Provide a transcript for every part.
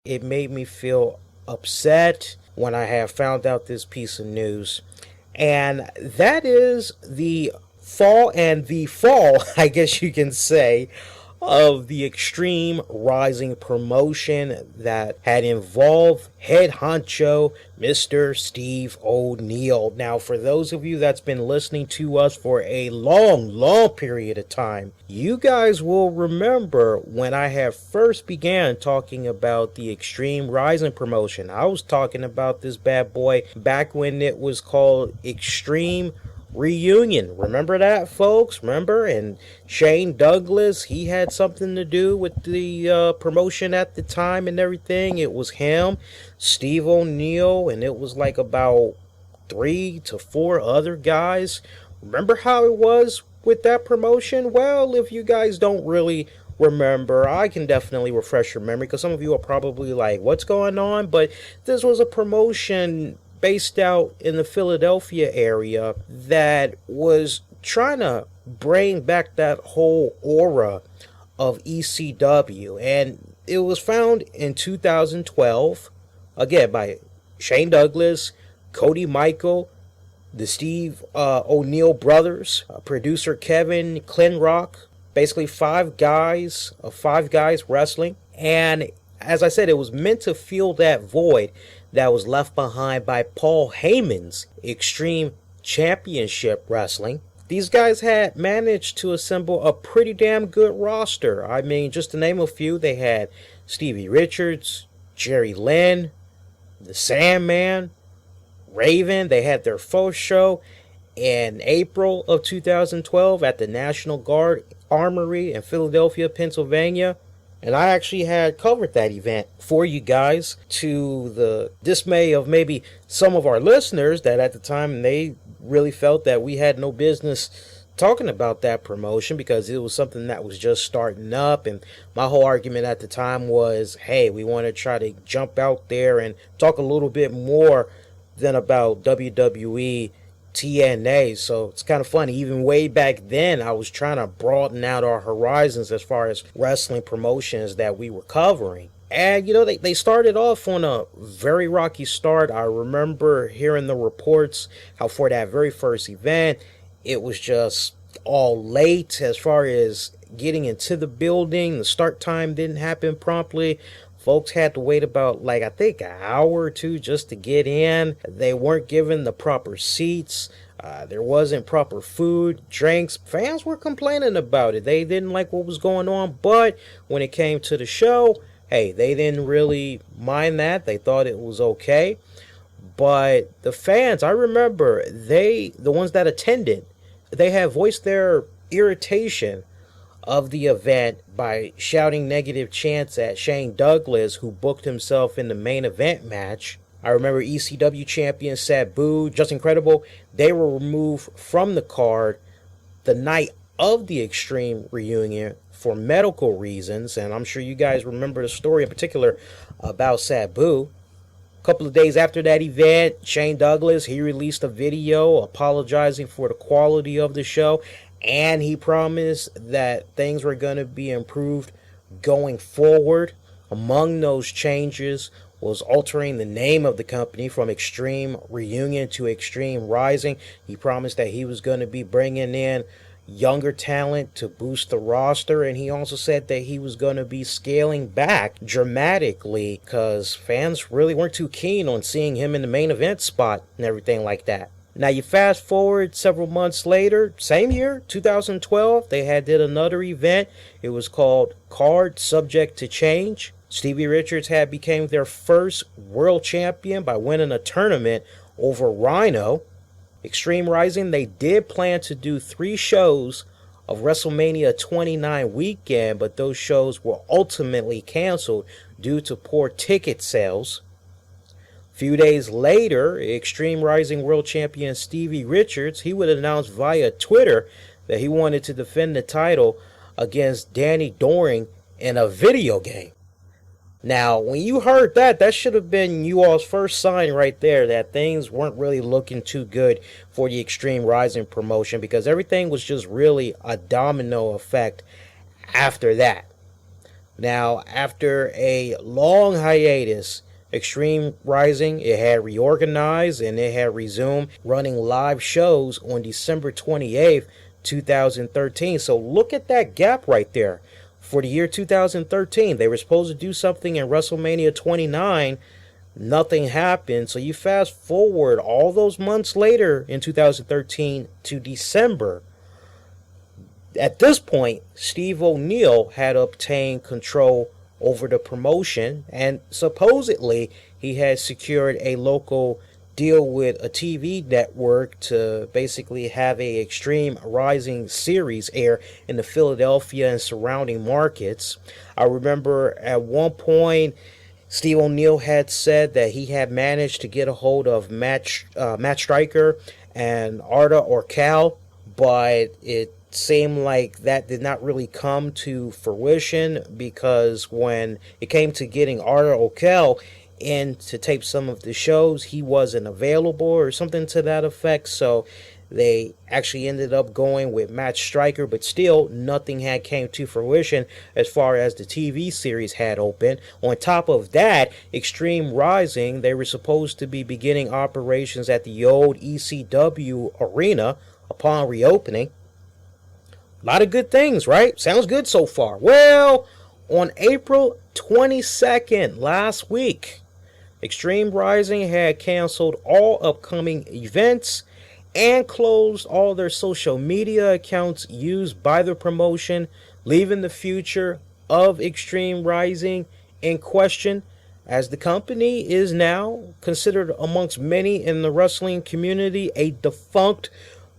it made me feel upset when I have found out this piece of news. And that is the fall, I guess you can say, of the Extreme Rising promotion that had involved head honcho Mr. Steve O'Neill. Now, for those of you that's been listening to us for a long period of time, you guys will remember when I have first began talking about the Extreme Rising promotion. I was talking about this bad boy back when it was called Extreme Reunion. Remember that, folks? Remember? And Shane Douglas, he had something to do with the promotion at the time and everything. It was him, Steve O'Neill, and it was like about 3 to 4 other guys. Remember how it was with that promotion? Well, if you guys don't really remember, I can definitely refresh your memory, because some of you are probably like, what's going on? But this was a promotion based out in the Philadelphia area that was trying to bring back that whole aura of ECW. And it was found in 2012, again, by Shane Douglas, Cody Michael, the Steve O'Neill brothers, producer Kevin Klinrock, basically 5 guys wrestling. And as I said, it was meant to fill that void that was left behind by Paul Heyman's Extreme Championship Wrestling. These guys had managed to assemble a pretty damn good roster. I mean, just to name a few, they had Stevie Richards, Jerry Lynn, the Sandman, Raven. They had their first show in April of 2012 at the National Guard Armory in Philadelphia, Pennsylvania. And I actually had covered that event for you guys, to the dismay of maybe some of our listeners that at the time they really felt that we had no business talking about that promotion because it was something that was just starting up. And my whole argument at the time was, hey, we want to try to jump out there and talk a little bit more than about WWE TNA. So it's kind of funny. Even way back then, I was trying to broaden out our horizons as far as wrestling promotions that we were covering. And, you know, they started off on a very rocky start. I remember hearing the reports how for that very first event, it was just all late as far as getting into the building. The start time didn't happen promptly. Folks had to wait about, like, I think an hour or two just to get in. They weren't given the proper seats. There wasn't proper food, drinks. Fans were complaining about it. They didn't like what was going on. But when it came to the show, hey, they didn't really mind that. They thought it was okay. But the fans, I remember, the ones that attended, they had voiced their irritation of the event by shouting negative chants at Shane Douglas, who booked himself in the main event match. I remember ECW champion Sabu, Just Incredible, they were removed from the card the night of the Extreme Reunion for medical reasons, and I'm sure you guys remember the story in particular about Sabu. A couple of days after that event, Shane Douglas, he released a video apologizing for the quality of the show, and he promised that things were going to be improved going forward. Among those changes was altering the name of the company from Extreme Reunion to Extreme Rising. He promised that he was going to be bringing in younger talent to boost the roster, and he also said that he was going to be scaling back dramatically because fans really weren't too keen on seeing him in the main event spot and everything like that. Now you fast forward several months later, same year, 2012, they did another event. It was called Card Subject to Change. Stevie Richards had became their first world champion by winning a tournament over Rhino. Extreme Rising, they did plan to do 3 shows of WrestleMania 29 weekend, but those shows were ultimately canceled due to poor ticket sales. A few days later, Extreme Rising World Champion Stevie Richards, he would announce via Twitter that he wanted to defend the title against Danny Doring in a video game. Now, when you heard that, that should have been you all's first sign right there that things weren't really looking too good for the Extreme Rising promotion, because everything was just really a domino effect after that. Now, after a long hiatus, Extreme Rising, it had reorganized and it had resumed running live shows on December 28th, 2013. So look at that gap right there. For the year 2013, they were supposed to do something in WrestleMania 29. Nothing happened. So you fast forward all those months later in 2013 to December. At this point, Steve O'Neill had obtained control over the promotion, and supposedly he had secured a local deal with a TV network to basically have a Extreme Rising series air in the Philadelphia and surrounding markets. I remember at one point Steve O'Neill had said that he had managed to get a hold of Matt Stryker and Arda Orcal, but it seemed like that did not really come to fruition, because when it came to getting Arda Orcal in to tape some of the shows, he wasn't available or something to that effect. So they actually ended up going with Matt Stryker, but still nothing had came to fruition as far as the TV series had opened. On top of that, Extreme Rising, they were supposed to be beginning operations at the old ECW arena upon reopening. A lot of good things, right? Sounds good so far. Well, on April 22nd, last week, Extreme Rising had canceled all upcoming events and closed all their social media accounts used by the promotion, leaving the future of Extreme Rising in question, as the company is now considered amongst many in the wrestling community a defunct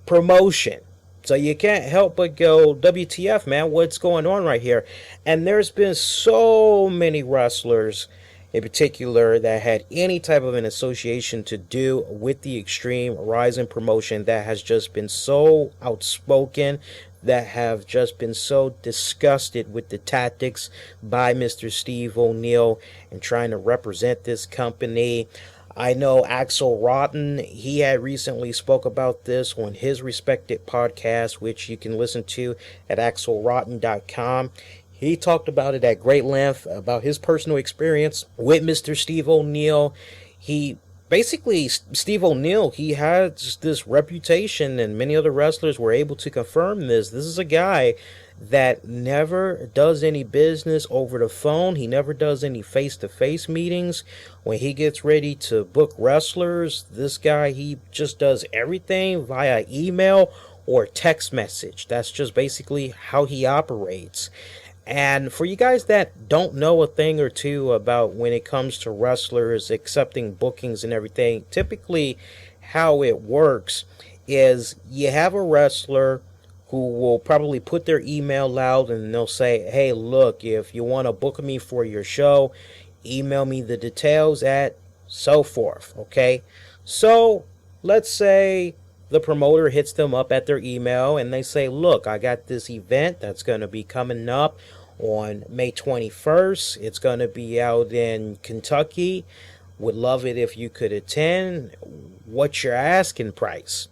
promotion. So you can't help but go, WTF, man, what's going on right here? And there's been so many wrestlers in particular that had any type of an association to do with the Extreme Rising promotion that has just been so outspoken, that have just been so disgusted with the tactics by Mr. Steve O'Neill and trying to represent this company. I know Axel Rotten, he had recently spoke about this on his respected podcast, which you can listen to at axelrotten.com. He talked about it at great length, about his personal experience with Mr. Steve O'Neill. Steve O'Neill, he has this reputation, and many other wrestlers were able to confirm this. This is a guy that never does any business over the phone. He never does any face-to-face meetings. When he gets ready to book wrestlers, this guy, he just does everything via email or text message. That's just basically how he operates. And for you guys that don't know a thing or two about when it comes to wrestlers accepting bookings and everything, typically how it works is you have a wrestler who will probably put their email out and they'll say, hey, look, if you want to book me for your show, email me the details at so forth, okay? So let's say the promoter hits them up at their email and they say, look, I got this event that's going to be coming up on May 21st. It's going to be out in Kentucky. Would love it if you could attend. What's your asking price?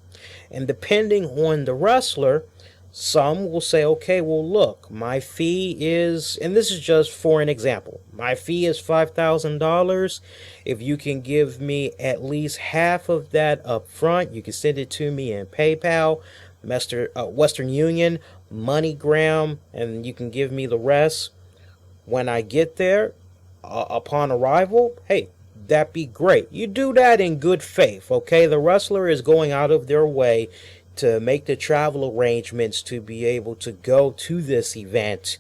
And depending on the wrestler, some will say, okay, well, look, my fee is, and this is just for an example, my fee is $5,000. If you can give me at least half of that up front, you can send it to me in PayPal, Western Union, MoneyGram, and you can give me the rest when I get there upon arrival. Hey, that'd be great. You do that in good faith, okay? The wrestler is going out of their way to make the travel arrangements to be able to go to this event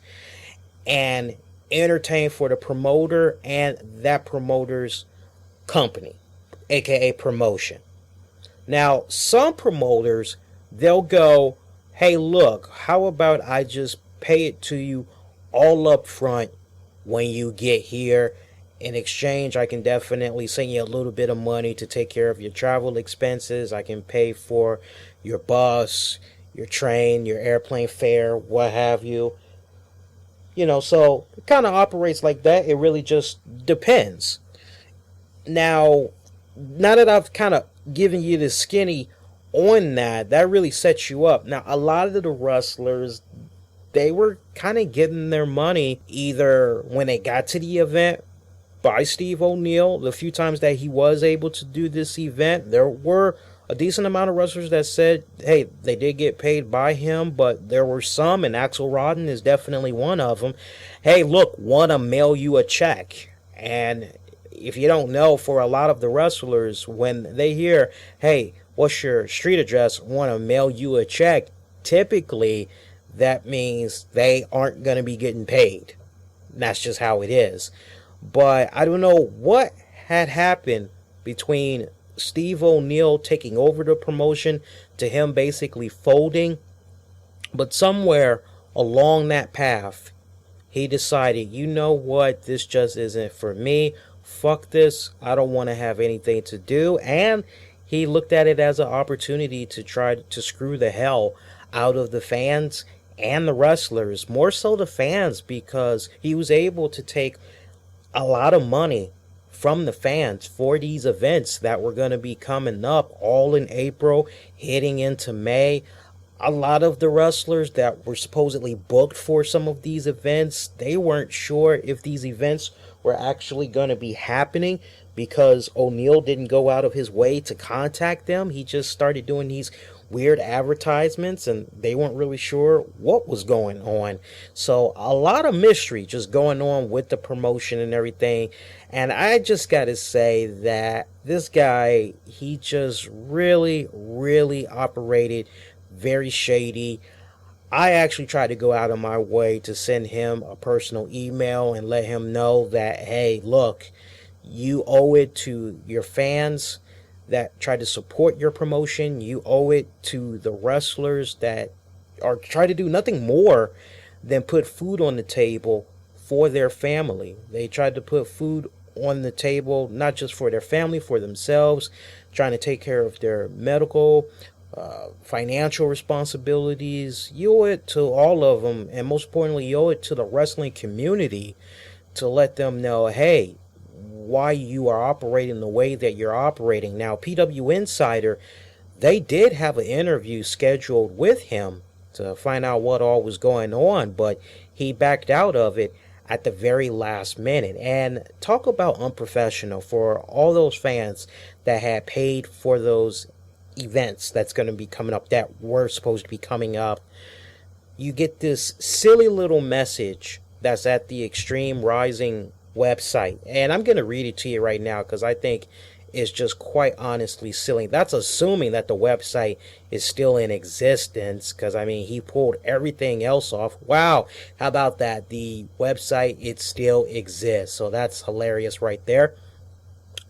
and entertain for the promoter and that promoter's company, aka promotion. Now, some promoters, they'll go, hey, look, how about I just pay it to you all up front when you get here? In exchange, I can definitely send you a little bit of money to take care of your travel expenses. I can pay for your bus, your train, your airplane fare, what have you. So it kind of operates like that. It really just depends. Now that I've kind of given you the skinny on that really sets you up. Now, a lot of the wrestlers, they were kind of getting their money either when they got to the event by Steve O'Neill. The few times that he was able to do this event, there were a decent amount of wrestlers that said, hey, they did get paid by him, but there were some, and Axel Rotten is definitely one of them. Hey, look, want to mail you a check. And if you don't know, for a lot of the wrestlers, when they hear, hey, what's your street address, want to mail you a check, typically that means they aren't going to be getting paid. That's just how it is. But I don't know what had happened between Steve O'Neill taking over the promotion to him basically folding. But somewhere along that path, he decided, you know what, this just isn't for me. Fuck this. I don't want to have anything to do. And he looked at it as an opportunity to try to screw the hell out of the fans and the wrestlers. More so the fans, because he was able to take a lot of money from the fans for these events that were going to be coming up all in April, heading into May. A lot of the wrestlers that were supposedly booked for some of these events, they weren't sure if these events were actually going to be happening because O'Neill didn't go out of his way to contact them. He just started doing these weird advertisements and they weren't really sure what was going on. So a lot of mystery just going on with the promotion and everything. And I just got to say that this guy, he just really, really operated very shady. I actually tried to go out of my way to send him a personal email and let him know that, hey, look, you owe it to your fans that try to support your promotion. You owe it to the wrestlers that are try to do nothing more than put food on the table for their family. They tried to put food on the table, not just for their family, for themselves, trying to take care of their medical, financial responsibilities. You owe it to all of them, and most importantly, you owe it to the wrestling community to let them know, hey, why you are operating the way that you're operating. Now, PW Insider, they did have an interview scheduled with him to find out what all was going on, but he backed out of it at the very last minute. And talk about unprofessional for all those fans that had paid for those events that's going to be coming up, that were supposed to be coming up. You get this silly little message that's at the Extreme Rising website, and I'm going to read it to you right now because I think it's just quite honestly silly. That's assuming that the website is still in existence, because I mean, he pulled everything else off. Wow, how about that? The website, it still exists, so that's hilarious right there.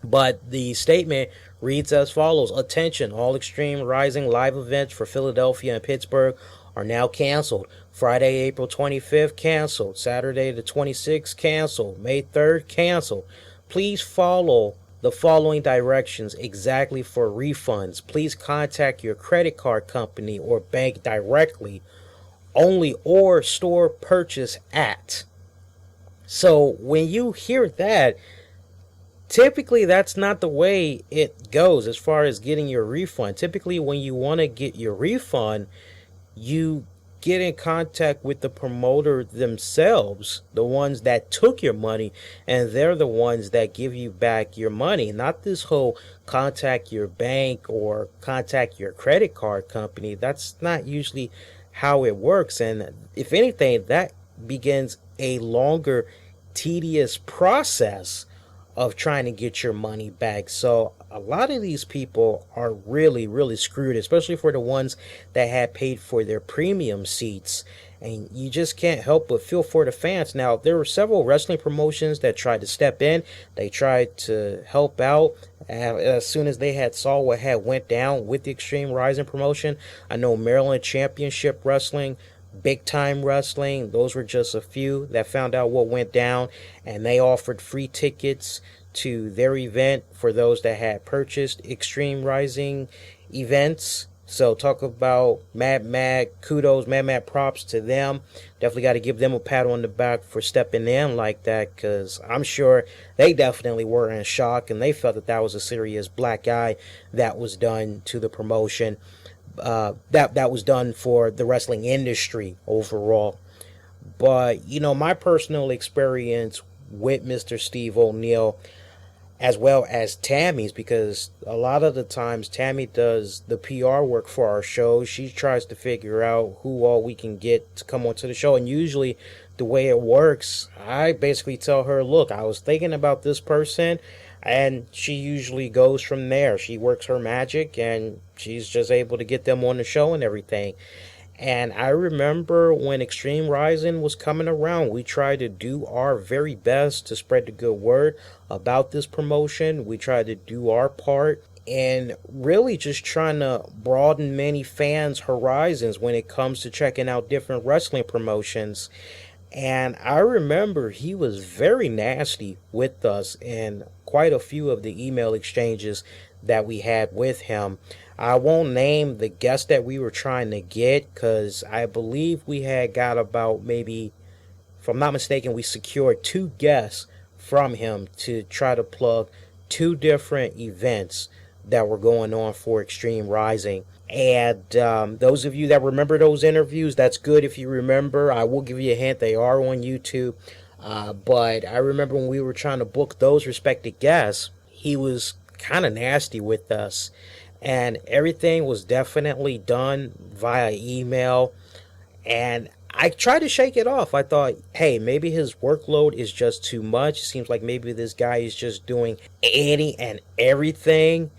But the statement reads as follows: attention, all Extreme Rising live events for Philadelphia and Pittsburgh are now canceled. Friday, April 25th, canceled. Saturday the 26th, canceled. May 3rd, canceled. Please follow the following directions exactly for refunds. Please contact your credit card company or bank directly only, or store purchase at. So when you hear that, typically that's not the way it goes as far as getting your refund. Typically when you want to get your refund, you get in contact with the promoter themselves, the ones that took your money, and they're the ones that give you back your money. Not this whole contact your bank or contact your credit card company. That's not usually how it works. And if anything, that begins a longer, tedious process of trying to get your money back. So a lot of these people are really, really screwed, especially for the ones that had paid for their premium seats. And you just can't help but feel for the fans. Now, there were several wrestling promotions that tried to step in. They tried to help out as soon as they had saw what had went down with the Extreme Rising promotion. I know Maryland Championship Wrestling, Big Time Wrestling, those were just a few that found out what went down, and they offered free tickets to their event for those that had purchased Extreme Rising events. So talk about Mad kudos, Mad props to them. Definitely got to give them a pat on the back for stepping in like that, because I'm sure they definitely were in shock and they felt that that was a serious black eye that was done to the promotion. That was done for the wrestling industry overall. But, my personal experience with Mr. Steve O'Neill, as well as Tammy's, because a lot of the times Tammy does the PR work for our show. She tries to figure out who all we can get to come onto the show. And usually the way it works, I basically tell her, look, I was thinking about this person. And she usually goes from there. She works her magic and she's just able to get them on the show and everything. And I remember when Extreme Rising was coming around, we tried to do our very best to spread the good word about this promotion. We tried to do our part and really just trying to broaden many fans' horizons when it comes to checking out different wrestling promotions. And I remember he was very nasty with us in quite a few of the email exchanges that we had with him. I won't name the guest that we were trying to get because I believe we had got about maybe, if I'm not mistaken, we secured 2 guests from him to try to plug 2 different events that were going on for Extreme Rising. And those of you that remember those interviews, that's good if you remember. I will give you a hint, they are on YouTube. But I remember when we were trying to book those respected guests, he was kind of nasty with us. And everything was definitely done via email. And I tried to shake it off. I thought, hey, maybe his workload is just too much. It seems like maybe this guy is just doing any and everything.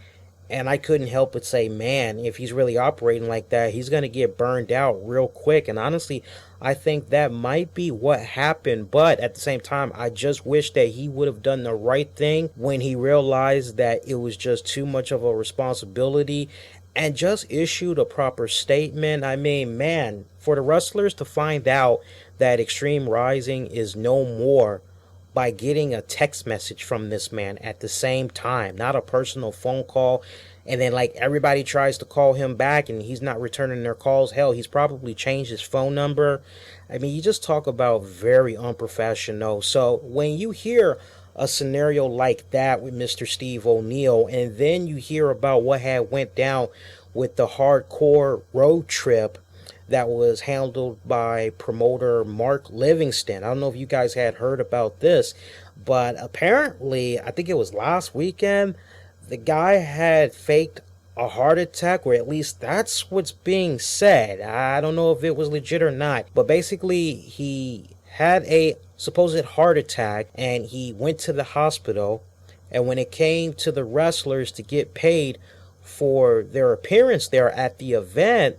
And I couldn't help but say, man, if he's really operating like that, he's going to get burned out real quick. And honestly, I think that might be what happened. But at the same time, I just wish that he would have done the right thing when he realized that it was just too much of a responsibility and just issued a proper statement. I mean, man, for the wrestlers to find out that Extreme Rising is no more by getting a text message from this man at the same time, not a personal phone call. And then like everybody tries to call him back and he's not returning their calls. Hell, he's probably changed his phone number. I mean, you just talk about very unprofessional. So when you hear a scenario like that with Mr. Steve O'Neill, and then you hear about what had went down with the hardcore road trip that was handled by promoter Mark Livingston. I don't know if you guys had heard about this, but apparently, I think it was last weekend, the guy had faked a heart attack, or at least that's what's being said. I don't know if it was legit or not, but basically he had a supposed heart attack and he went to the hospital, and when it came to the wrestlers to get paid for their appearance there at the event,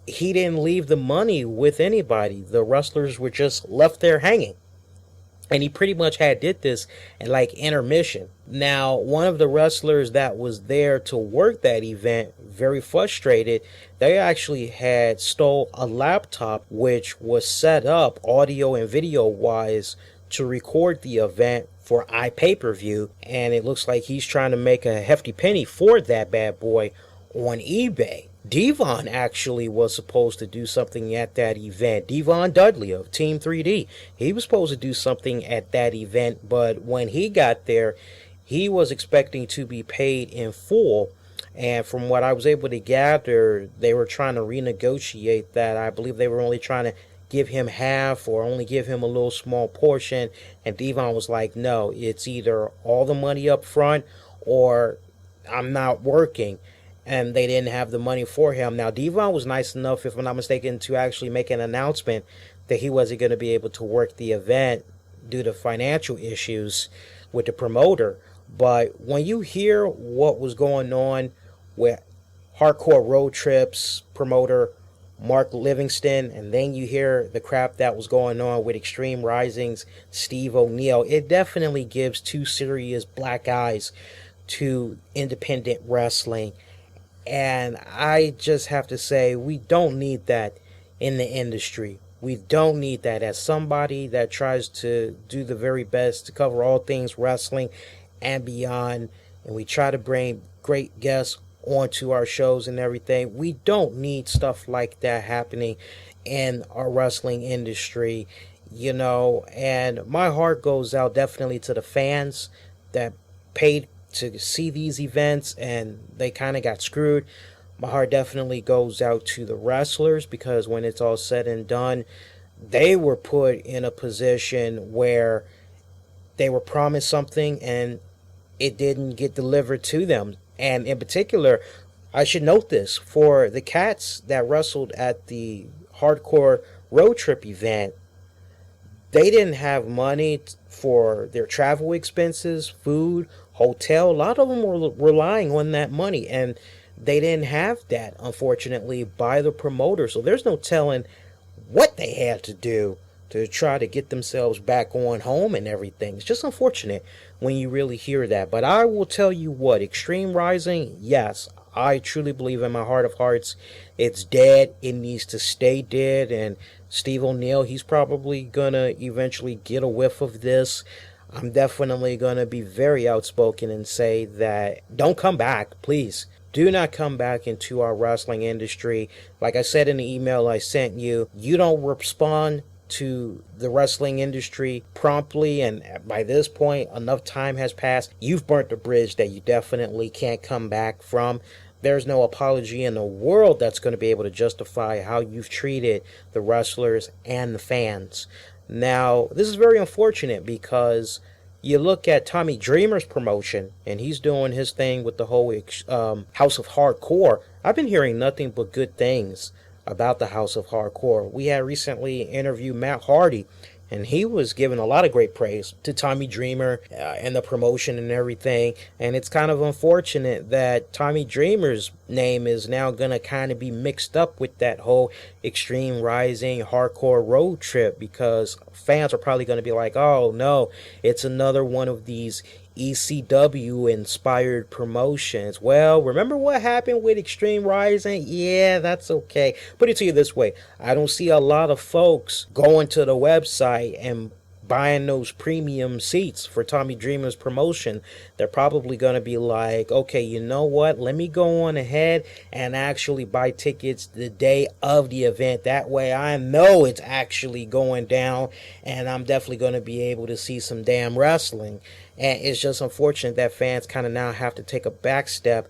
he didn't leave the money with anybody. The wrestlers were just left there hanging. And he pretty much had did this in like intermission. Now, one of the wrestlers that was there to work that event, very frustrated, they actually had stole a laptop which was set up audio and video wise to record the event for iPay-per-view. And it looks like he's trying to make a hefty penny for that bad boy on eBay. Devon actually was supposed to do something at that event. Devon Dudley of Team 3D. He was supposed to do something at that event, but when he got there, he was expecting to be paid in full. And from what I was able to gather, they were trying to renegotiate that. I believe they were only trying to give him half or only give him a little small portion. And Devon was like, no, it's either all the money up front or I'm not working. And they didn't have the money for him. Now, Devon was nice enough, if I'm not mistaken, to actually make an announcement that he wasn't going to be able to work the event due to financial issues with the promoter. But when you hear what was going on with Hardcore Road Trips promoter Mark Livingston, and then you hear the crap that was going on with Extreme Rising's Steve O'Neill, it definitely gives 2 serious black eyes to independent wrestling. And I just have to say, we don't need that in the industry. We don't need that. As somebody that tries to do the very best to cover all things wrestling and beyond, and we try to bring great guests onto our shows and everything, we don't need stuff like that happening in our wrestling industry, and my heart goes out definitely to the fans that paid to see these events and they kind of got screwed. My heart definitely goes out to the wrestlers because when it's all said and done, they were put in a position where they were promised something and it didn't get delivered to them. And in particular, I should note this for the cats that wrestled at the hardcore road trip event, they didn't have money for their travel expenses, food, hotel. A lot of them were relying on that money, and they didn't have that, unfortunately, by the promoter. So there's no telling what they had to do to try to get themselves back on home and everything. It's just unfortunate when you really hear that. But I will tell you what, Extreme Rising, yes, I truly believe in my heart of hearts it's dead. It needs to stay dead. And Steve O'Neill, he's probably going to eventually get a whiff of this. I'm definitely going to be very outspoken and say that don't come back, please. Do not come back into our wrestling industry. Like I said in the email I sent you, you don't respond to the wrestling industry promptly, and by this point enough time has passed. You've burnt the bridge that you definitely can't come back from. There's no apology in the world that's going to be able to justify how you've treated the wrestlers and the fans. Now, this is very unfortunate because you look at Tommy Dreamer's promotion, and he's doing his thing with the whole House of Hardcore. I've been hearing nothing but good things about the House of Hardcore. We had recently interviewed Matt Hardy, and he was giving a lot of great praise to Tommy Dreamer and the promotion and everything. And it's kind of unfortunate that Tommy Dreamer's name is now going to kind of be mixed up with that whole Extreme Rising hardcore road trip, because fans are probably going to be like, oh no, it's another one of these ECW inspired promotions. Well, remember what happened with Extreme Rising? Yeah, that's okay. Put it to you this way, I don't see a lot of folks going to the website and buying those premium seats for Tommy Dreamer's promotion. They're probably going to be like, okay, you know what? Let me go on ahead and actually buy tickets the day of the event. That way I know it's actually going down and I'm definitely going to be able to see some damn wrestling. And it's just unfortunate that fans kind of now have to take a back step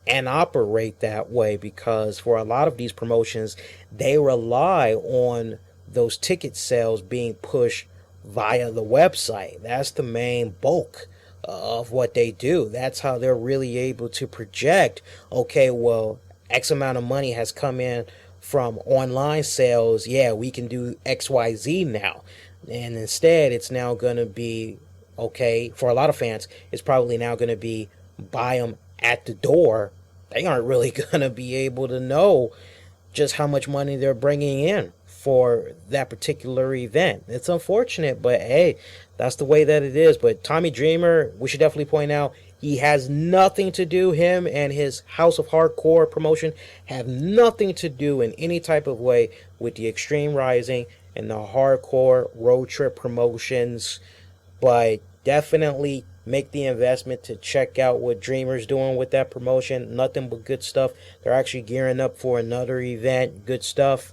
and operate that way, because for a lot of these promotions, they rely on those ticket sales being pushed via the website. That's the main bulk of what they do. That's how they're really able to project, okay, well, X amount of money has come in from online sales. Yeah, we can do XYZ now. And instead, it's now going to be, okay, for a lot of fans, it's probably now going to be buy them at the door. They aren't really going to be able to know just how much money they're bringing in for that particular event. It's unfortunate, but hey, that's the way that it is. But Tommy Dreamer, we should definitely point out, he has nothing to do, him and his House of Hardcore promotion have nothing to do in any type of way with the Extreme Rising and the Hardcore Road Trip promotions. But definitely make the investment to check out what Dreamer's doing with that promotion. Nothing but good stuff. They're actually gearing up for another event. Good stuff.